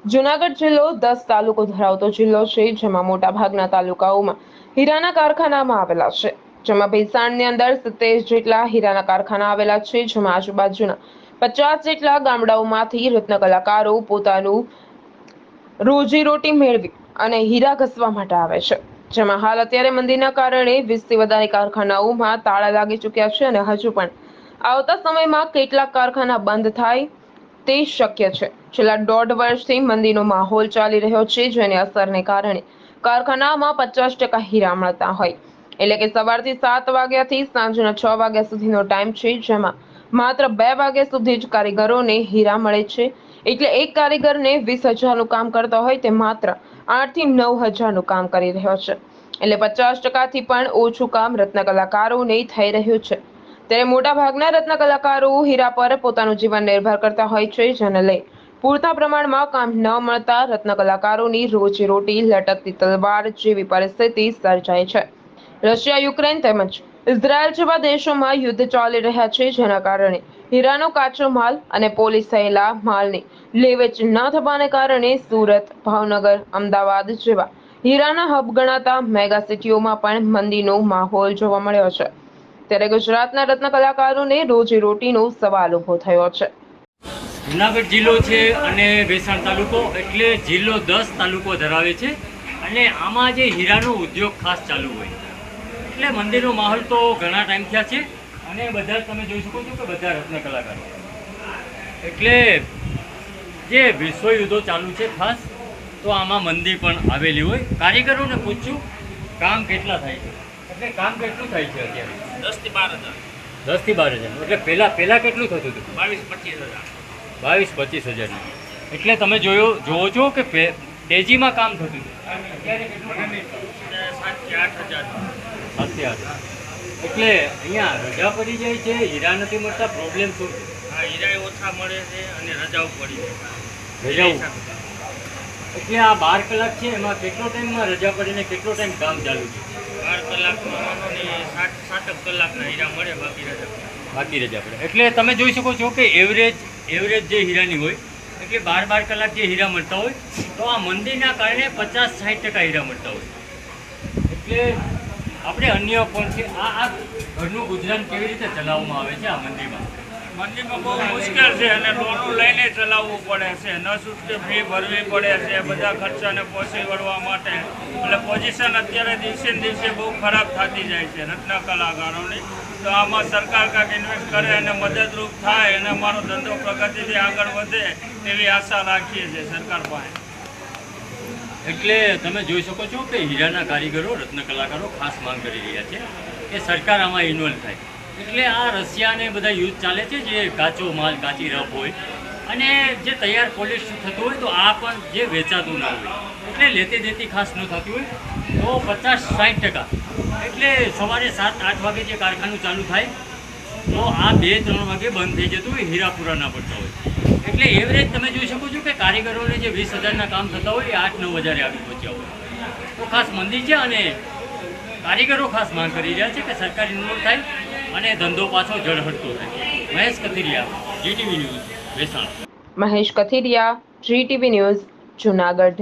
જૂનાગઢ જિલ્લો 10 તાલુકો ધરાવતો જિલ્લો છે, જેમાં મોટાભાગના તાલુકાઓમાં હીરાના કારખાનામાં આવેલા છે. જેમાં ભેસાણની અંદર 27 જેટલા હીરાના કારખાના આવેલા છે, જેમાં આજુબાજુના 50 જેટલા ગામડાઓમાંથી રત્ન કલાકારો પોતાનું રોજીરોટી મેળવી અને હીરા ઘસવા માટે આવે છે. જેમાં હાલ અત્યારે મંદીના કારણે 20 થી વધારે કારખાનાઓમાં તાળા લાગી ચૂક્યા છે અને હજુ પણ આવતા સમયમાં કેટલાક કારખાના બંધ થાય તે શક્ય છે. છેલ્લા 1.5 વર્ષથી મંદીનો માહોલ ચાલી રહ્યો છે, જેની અસરને કારણે કારખાનામાં 50% હીરા મળતા હોય, એટલે કે સવારથી 7 વાગ્યાથી સાંજના 6 વાગ્યા સુધીનો ટાઈમ છે, જેમાં માત્ર 2 વાગ્યા સુધી જ કારીગરોને હીરા મળે છે. એટલે એક કારીગરને 20,000નું કામ કરતા હોય તે માત્ર 8 થી 9,000નું કામ કરી રહ્યો છે. એટલે 50%થી પણ ઓછું કામ રત્ન કલાકારોને થઈ રહ્યું છે. ત્યારે મોટા ભાગના રત્ન કલાકારો હીરા પર પોતાનું જીવન નિર્ભર કરતા હોય છે, જેને લઈ પૂરતા પ્રમાણમાં કામ ન મળતા રત્ન કલાકારોની રોજીરોટી લટકતી તલવાર જેવી પરિસ્થિતિ સર્જાય છે. રશિયા, યુક્રેન તેમજ ઇઝરાયલ જેવા દેશોમાં યુદ્ધ ચાલી રહ્યા છે, જેના કારણે હીરાનો કાચો માલ અને પોલિશ થયેલા માલની લે-વેચ ન થવાને કારણે સુરત, ભાવનગર, અમદાવાદ જેવા હીરાના હબ ગણાતા મેગા સિટીઓમાં પણ મંદીનો માહોલ જોવા મળ્યો છે. ત્યારે ગુજરાતના રત્ન કલાકારોને રોજીરોટીનો સવાલ ઉભો થયો છે. જુનાગઢ જિલ્લો છે અને ભેસાણ તાલુકો, એટલે જિલ્લો 10 તાલુકો ધરાવે છે અને આમાં જે હીરાનો ઉદ્યોગ ખાસ ચાલુ હોય, એટલે મંદિરનો માહોલ તો ઘણા ટાઈમ થયા છે અને બધા તમે જોઈ શકો છો કે બધા રત્ન કલાકારો, એટલે જે વિશ્વયુદ્ધો ચાલુ છે ખાસ, તો આમાં મંદિર પણ આવેલી હોય. કારીગરોને પૂછ્યું કામ કેટલા થાય છે, એટલે કામ કેટલું થાય છે અત્યારે? 10 થી 12 હજાર. 10 થી 12 હજાર. એટલે પહેલાં કેટલું થતું હતું? 22-25 હજાર. 22-25 હજારની. એટલે તમે જોવો છો કે તેજીમાં કામ થતું હતું. અત્યારે કેટલું? 7 થી 8 હજાર. 7 થી 8. એટલે અહીંયા રજા પડી જાય છે, હીરા નથી મળતા, પ્રોબ્લેમ શું છે? હા, હીરા ઓછા મળે છે અને રજાઓ પડી છે. રજાઓ. એટલે આ 12 કલાક છે, એમાં કેટલો ટાઈમમાં રજા પડીને કેટલો ટાઈમ કામ ચાલુ છે? 12 કલાકમાં 60 કલાકના હીરા મળે, બાકી રજા પડે. એટલે તમે જોઈ શકો છો કે એવરેજ જે હીરાની હોય, એટલે 12 કલાક જે હીરા મળતા હોય, તો આ મંદીના કારણે 50-60% હીરા મળતા હોય. એટલે આપણે અન્ય પણ છે, આ ઘરનું ગુજરાન કેવી રીતે ચલાવવામાં આવે છે આ મંદીમાં? મંદીમાં બહુ મુશ્કેલ છે અને લોનો લઈને ચલાવવું પડે છે, ન છૂટકે ફી ભરવી પડે છે બધા ખર્ચાને પહોંચી વળવા માટે. એટલે પોઝિશન અત્યારે દિવસે ને દિવસે બહુ ખરાબ થતી જાય છે રત્ન કલાકારોની. તો આમાં સરકાર કાંઈક ઇન્વેસ્ટ કરે અને મદદરૂપ થાય અને અમારો ધંધો પ્રગતિથી આગળ વધે એવી આશા રાખીએ છીએ સરકાર પાસે. એટલે તમે જોઈ શકો છો કે હીરાના કારીગરો, રત્ન કલાકારો ખાસ માંગ કરી રહ્યા છે કે સરકાર આમાં ઇન્વોલ્વ થાય. એટલે આ રશિયાને બધા યુદ્ધ ચાલે છે, જે કાચો માલ, કાચી રફ હોય અને જે તૈયાર પોલિશ થતું હોય, તો આ પણ જે વેચાતું ના હોય, એટલે લેતી દેતી ખાસ ન થતી હોય, તો 50-60%. એટલે સવારે 7-8 વાગે જે કારખાનું ચાલુ થાય, તો આ 2-3 વાગે બંધ થઈ જતું હોય, હીરા પૂરા ના પડતા હોય. એટલે એવરેજ તમે જોઈ શકો છો કે કારીગરોને જે 20,000ના કામ થતા હોય, એ 8-9 હજારે આવી પહોંચ્યા હોય. તો ખાસ મંદી છે અને કારીગરો ખાસ માંગ કરી રહ્યા છે કે સરકાર ઇન્વોલ્વ થાય અને ધંધો પાછો ઝળહળતો થાય. Mahesh Kathiria, GTV news, Bhesan. Mahesh Kathiria, GTV news, Junagadh.